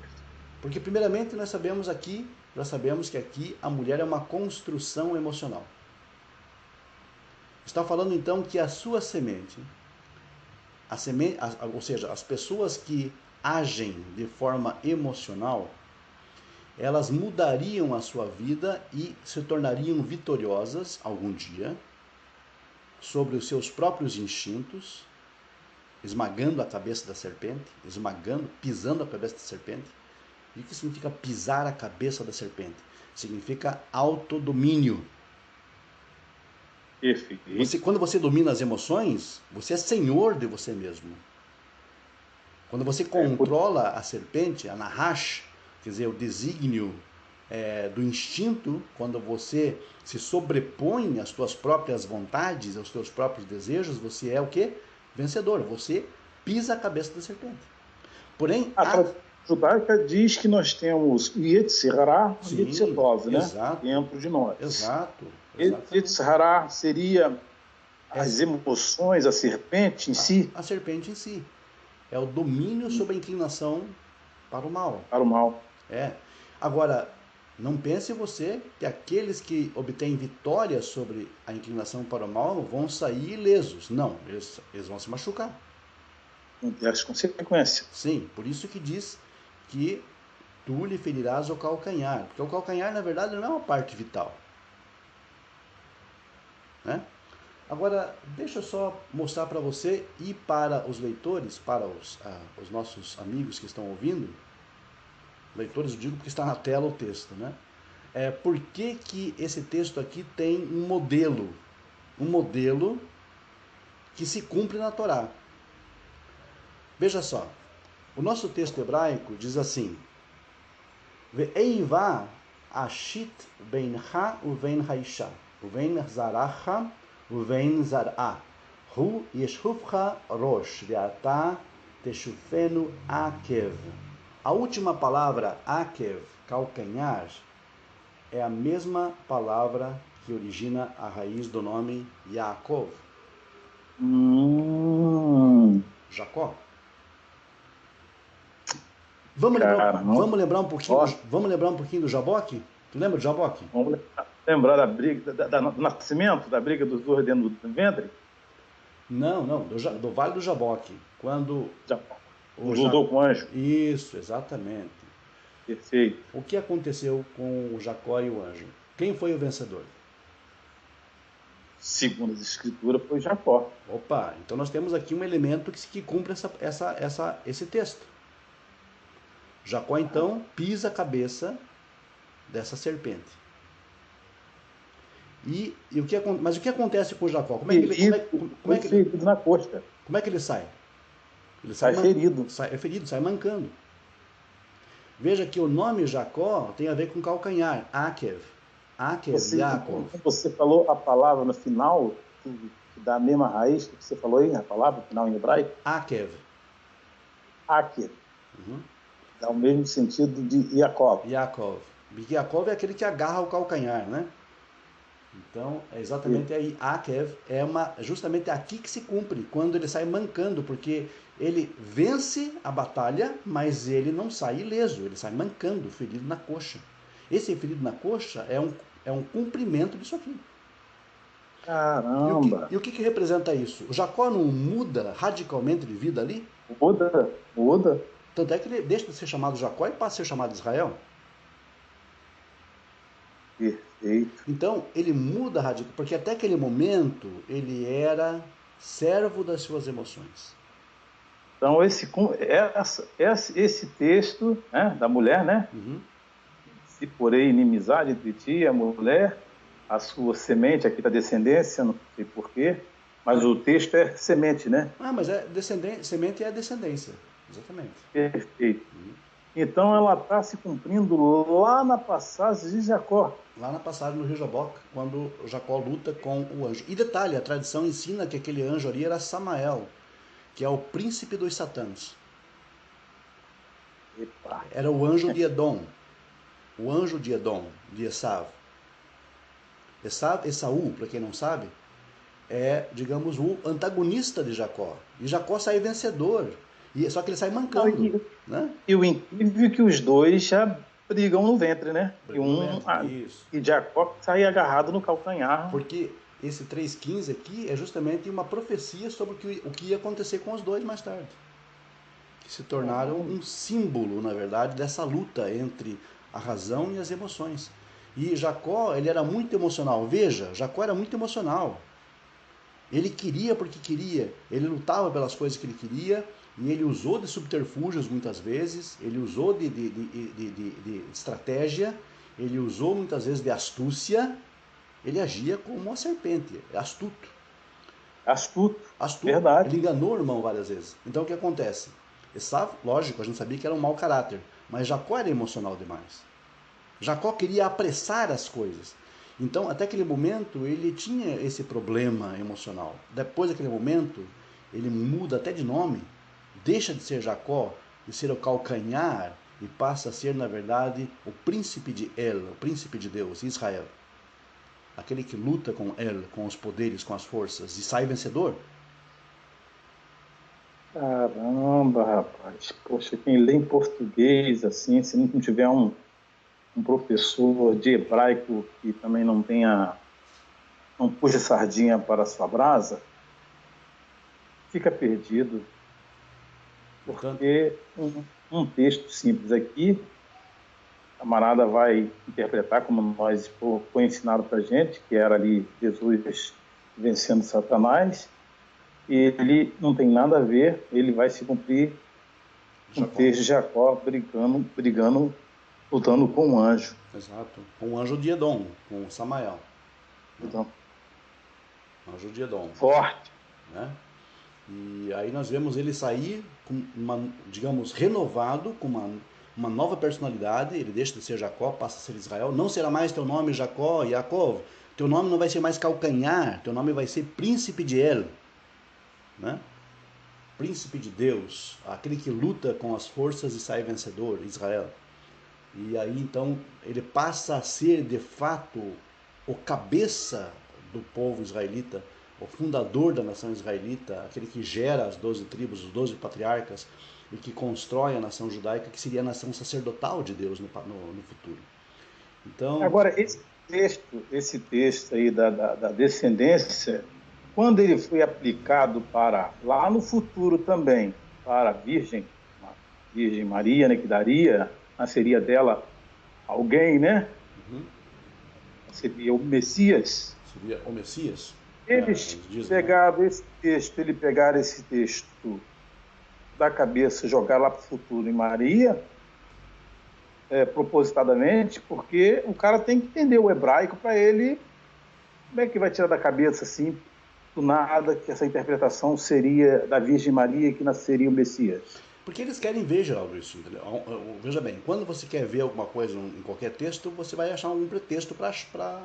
Porque primeiramente já sabemos que aqui a mulher é uma construção emocional. Está falando então que a sua semente, ou seja, as pessoas que agem de forma emocional, elas mudariam a sua vida e se tornariam vitoriosas algum dia sobre os seus próprios instintos, esmagando a cabeça da serpente, pisando a cabeça da serpente. E o que significa pisar a cabeça da serpente? Significa autodomínio. Quando você domina as emoções, você é senhor de você mesmo. Quando você controla a serpente, a nahash, quer dizer, o desígnio do instinto, quando você se sobrepõe às suas próprias vontades, aos seus próprios desejos, você é o quê? Vencedor. Você pisa a cabeça da serpente. Porém, a judaica diz que nós temos Yetzer Hara e Yetzer Tov, né? Dentro de nós. Exato. Yetzer Hara seria as emoções, a serpente em si? A serpente em si. É o domínio sobre a inclinação para o mal. Para o mal. Agora, não pense você que aqueles que obtêm vitória sobre a inclinação para o mal vão sair ilesos. Não, eles vão se machucar. Tem as consequências. Sim, por isso que diz que tu lhe ferirás o calcanhar. Porque o calcanhar, na verdade, não é uma parte vital. Né? Agora, deixa eu só mostrar para você e para os leitores, para os nossos amigos que estão ouvindo, leitores eu digo porque está na tela o texto, né? Por que esse texto aqui tem um modelo que se cumpre na Torá. Veja só, o nosso texto hebraico diz assim: Ve'eiva ashit beincha uvein haisha, uvein zaracha uvein zar'a, hu yeshufcha rosh, ve'ata teshufenu akev. A última palavra, akev, calcanhar, é a mesma palavra que origina a raiz do nome Yaakov. Jacó. Vamos lembrar um pouquinho do Jaboque? Tu lembra do Jaboque? Vamos lembrar da briga, do nascimento, da briga dos dois dentro do ventre? Não, do Vale do Jaboque. Quando lutou com o anjo. Isso, exatamente. Perfeito. O que aconteceu com o Jacó e o anjo? Quem foi o vencedor? Segundo as escrituras, foi Jacó. Opa, então nós temos aqui um elemento que cumpre esse texto. Jacó, então, pisa a cabeça dessa serpente. Mas o que acontece com Jacó? Ferido na costa. Como é que ele sai? Ele sai ferido. Sai mancando. Veja que o nome Jacó tem a ver com calcanhar. Akev, Yaakov. Você falou a palavra no final, que dá a mesma raiz que você falou aí, a palavra final em hebraico? Akev. Aker. Dá o mesmo sentido de Yaakov. Yaakov. Yaakov é aquele que agarra o calcanhar, né? Então, é exatamente aí, Akev é justamente aqui que se cumpre, quando ele sai mancando, porque ele vence a batalha, mas ele não sai ileso, ele sai mancando, ferido na coxa. Esse ferido na coxa é um cumprimento disso aqui. Caramba! E o que representa isso? O Jacó não muda radicalmente de vida ali? Muda. Tanto é que ele deixa de ser chamado Jacó e passa a ser chamado Israel. Perfeito. Então, ele muda radicalmente, porque até aquele momento ele era servo das suas emoções. Então, esse texto, né, da mulher, né? Se porém inimizade entre ti e a mulher, a sua semente, aqui da descendência, não sei porquê, mas o texto é semente, né? Mas semente é descendência, exatamente. Perfeito. Então ela está se cumprindo lá na passagem de Jacó. Lá na passagem no rio Jaboque, quando Jacó luta com o anjo. E detalhe, a tradição ensina que aquele anjo ali era Samael, que é o príncipe dos satãs. Epa. Era o anjo de Edom. O anjo de Edom, de Esaú, para quem não sabe, é, digamos, o antagonista de Jacó. E Jacó sai vencedor. Só que ele sai mancando. Né? E o incrível é que os dois já brigam no ventre, né? Isso. E Jacó sai agarrado no calcanhar. Porque esse 3,15 aqui é justamente uma profecia sobre o que ia acontecer com os dois mais tarde. Que se tornaram um símbolo, na verdade, dessa luta entre a razão e as emoções. E Jacó, ele era muito emocional. Veja, Jacó era muito emocional. Ele queria porque queria. Ele lutava pelas coisas que ele queria. E ele usou de subterfúgios muitas vezes. Ele usou de estratégia. Ele usou muitas vezes de astúcia. Ele agia como uma serpente. Astuto. Astuto. Verdade. Ele enganou o irmão várias vezes. Então o que acontece? Esaú, lógico, a gente sabia que era um mau caráter. Mas Jacó era emocional demais. Jacó queria apressar as coisas. Então, até aquele momento, ele tinha esse problema emocional. Depois daquele momento, ele muda até de nome. Deixa de ser Jacó, de ser o calcanhar, e passa a ser, na verdade, o príncipe de El, o príncipe de Deus, Israel. Aquele que luta com El, com os poderes, com as forças, e sai vencedor. Caramba, rapaz. Poxa, quem lê em português, assim, se não tiver um professor de hebraico que também não puxa sardinha para a sua brasa, fica perdido. Porque um texto simples aqui, a camarada vai interpretar como foi ensinado para a gente, que era ali Jesus vencendo Satanás, e ele não tem nada a ver, ele vai se cumprir com o texto de Jacó brigando, lutando com um anjo. Exato, com o anjo de Edom, com Samael. Então, anjo de Edom. Forte. Né? E aí nós vemos ele sair, digamos, renovado, com uma nova personalidade. Ele deixa de ser Jacó, passa a ser Israel. Não será mais teu nome Jacó, Yaakov. Teu nome não vai ser mais calcanhar, teu nome vai ser príncipe de El. Né? Príncipe de Deus, aquele que luta com as forças e sai vencedor, Israel. E aí então ele passa a ser de fato o cabeça do povo israelita, o fundador da nação israelita, aquele que gera as 12 tribos, os 12 patriarcas, e que constrói a nação judaica, que seria a nação sacerdotal de Deus no futuro. Então, agora, esse texto aí da descendência, quando ele foi aplicado para, lá no futuro também, para a Virgem Maria, né, que nasceria dela alguém, né? Seria o Messias. Seria o Messias. Eles pegaram esse texto da cabeça, jogar lá para o futuro em Maria, propositadamente, porque o cara tem que entender o hebraico para ele. Como é que vai tirar da cabeça assim, do nada, que essa interpretação seria da Virgem Maria que nasceria o Messias? Porque eles querem ver, Geraldo, isso. Veja bem, quando você quer ver alguma coisa em qualquer texto, você vai achar um pretexto para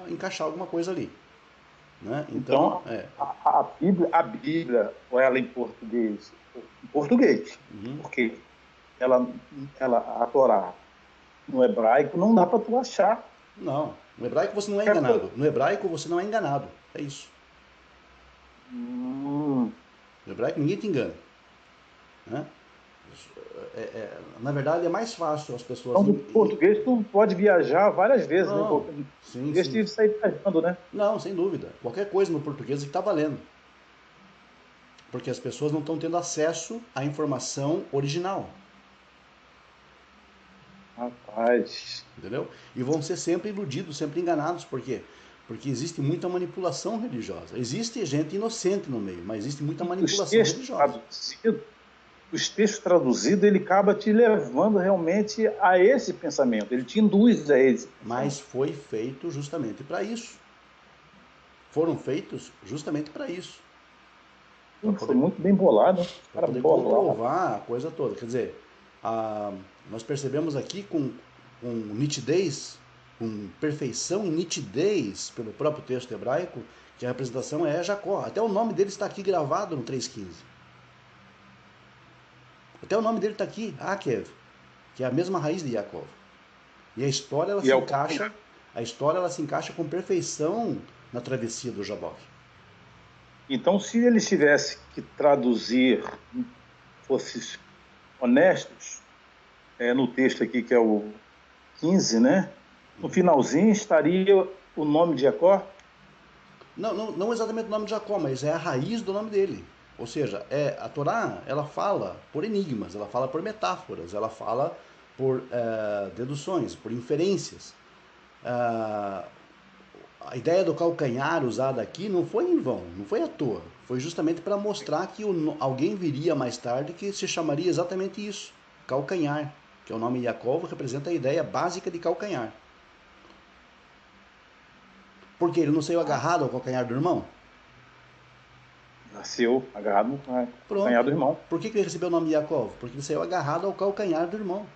encaixar alguma coisa ali. Né? Então, a Bíblia, ou ela em português, porque a Torá no hebraico não dá para tu achar. Não, no hebraico você não é enganado. No hebraico você não é enganado. É isso. No hebraico ninguém te engana. Né? Na verdade é mais fácil as pessoas... Então, no português tu pode viajar várias vezes, né? Não, No sim, português sim. tu sair viajando, né? Não, sem dúvida. Qualquer coisa no português está valendo. Porque as pessoas não estão tendo acesso à informação original. Rapaz. Entendeu? E vão ser sempre iludidos, sempre enganados. Por quê? Porque existe muita manipulação religiosa. Existe gente inocente no meio, mas existe muita manipulação religiosa. Os textos traduzidos, ele acaba te levando realmente a esse pensamento. Ele te induz a esse pensamento. Mas foi feito justamente para isso. Foram feitos justamente para isso. Foi muito bem bolado. Para poder comprovar a coisa toda. Quer dizer, nós percebemos aqui com nitidez, com perfeição e nitidez pelo próprio texto hebraico, que a representação é Jacó. Até o nome dele está aqui gravado no 3,15. Até o nome dele está aqui, Akev, que é a mesma raiz de Yaakov. E a história ela se encaixa com perfeição na travessia do Jaboque. Então, se eles tivessem que traduzir, fossem honestos, no texto aqui que é o 15, né? No finalzinho estaria o nome de Jacó? Não exatamente o nome de Jacó, mas é a raiz do nome dele. Ou seja, a Torá, ela fala por enigmas, ela fala por metáforas, ela fala por deduções, por inferências. A ideia do calcanhar usada aqui não foi em vão, não foi à toa. Foi justamente para mostrar que alguém viria mais tarde que se chamaria exatamente isso, calcanhar, que é o nome Yaakov, representa a ideia básica de calcanhar. Porque ele não saiu agarrado ao calcanhar do irmão? Nasceu agarrado no calcanhar do irmão. Por que ele recebeu o nome de Yaakov? Porque ele saiu agarrado ao calcanhar do irmão.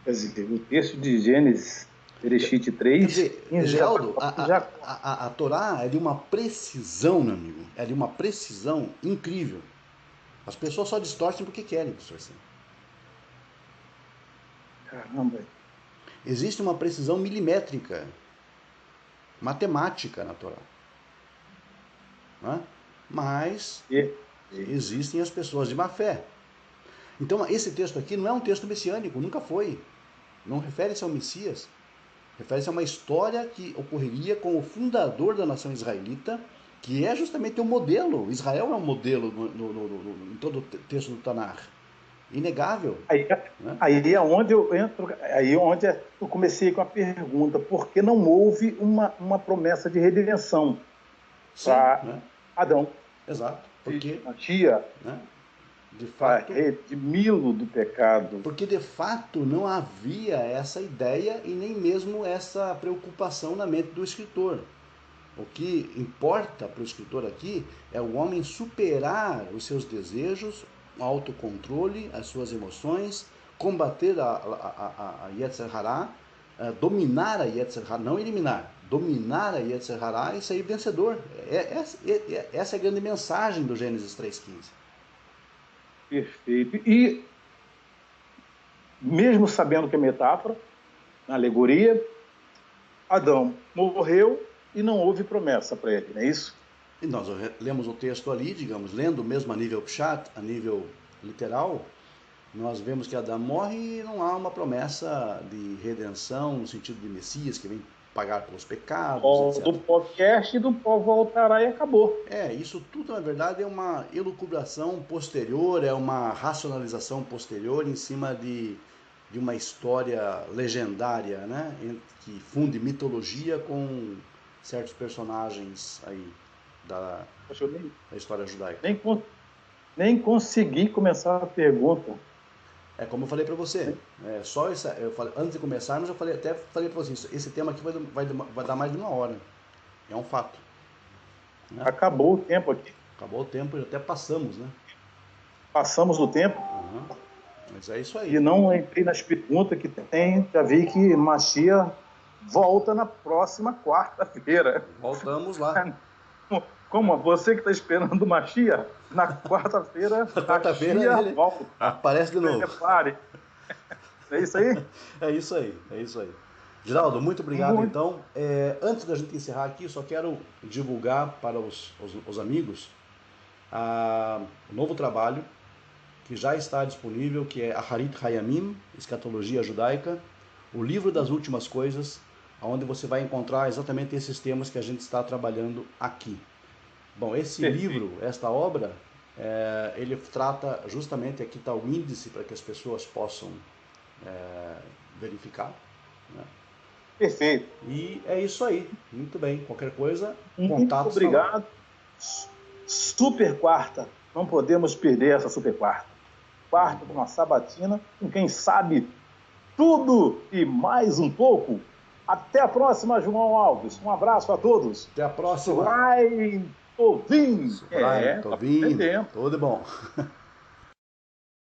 Quer dizer, o texto de Gênesis, Bereshit 3... Quer dizer, Geraldo, a Torá é de uma precisão, meu amigo. É de uma precisão incrível. As pessoas só distorcem porque querem distorcer. Caramba. Existe uma precisão milimétrica, matemática na Torá. Né? Mas existem as pessoas de má fé. Então, esse texto aqui não é um texto messiânico, nunca foi. Não refere-se ao Messias. Refere-se a uma história que ocorreria com o fundador da nação israelita, que é justamente o modelo. Israel é um modelo em todo o texto do Tanar. Inegável. Aí é onde eu entro, onde eu comecei com a pergunta: por que não houve uma promessa de redenção para Adão? Exato. Porque a tia, de fato, redimi-lo do pecado. Porque de fato não havia essa ideia e nem mesmo essa preocupação na mente do escritor. O que importa para o escritor aqui é o homem superar os seus desejos, o autocontrole, as suas emoções, combater a Yetzer Hará, dominar a Yetzer Hará, não eliminar, dominar a Yetzer Hará e sair vencedor. Essa é a grande mensagem do Gênesis 3,15. Perfeito. E, mesmo sabendo que é metáfora, na alegoria, Adão morreu e não houve promessa para ele, não é isso? E nós lemos o texto ali, digamos, lendo mesmo a nível pshat, a nível literal, nós vemos que Adão morre e não há uma promessa de redenção, no sentido de Messias, que vem pagar pelos pecados, etc. Do podcast e do pó voltará e acabou. Isso tudo, na verdade, é uma elucubração posterior, é uma racionalização posterior em cima de uma história legendária, né? Que funde mitologia com certos personagens aí da história judaica. Nem consegui começar a pergunta. É como eu falei para você, antes de começarmos, eu falei para você, esse tema aqui vai dar mais de 1 hora. É um fato. Né? Acabou o tempo aqui. Acabou o tempo e até passamos, né? Passamos do tempo. Mas é isso aí. E não entrei nas perguntas que tem, já vi que Machia volta na próxima quarta-feira. Voltamos lá. Como você que está esperando o Machia, na quarta-feira, ele volta. Aparece de novo. Prepare. É isso aí? É isso aí, é isso aí. Geraldo, muito obrigado então. Antes da gente encerrar aqui, só quero divulgar para os amigos o novo trabalho que já está disponível, que é Aharit Hayamim, Escatologia Judaica, o livro das últimas coisas, onde você vai encontrar exatamente esses temas que a gente está trabalhando aqui. Bom, esse livro, esta obra, ele trata justamente, aqui está o índice para que as pessoas possam verificar, né? Perfeito. E é isso aí. Muito bem. Qualquer coisa, muito obrigado. Super quarta. Não podemos perder essa super quarta. Quarta com uma sabatina, com quem sabe tudo e mais um pouco. Até a próxima, João Alves. Um abraço a todos. Até a próxima. Tovim. Tovim. Tudo de bom.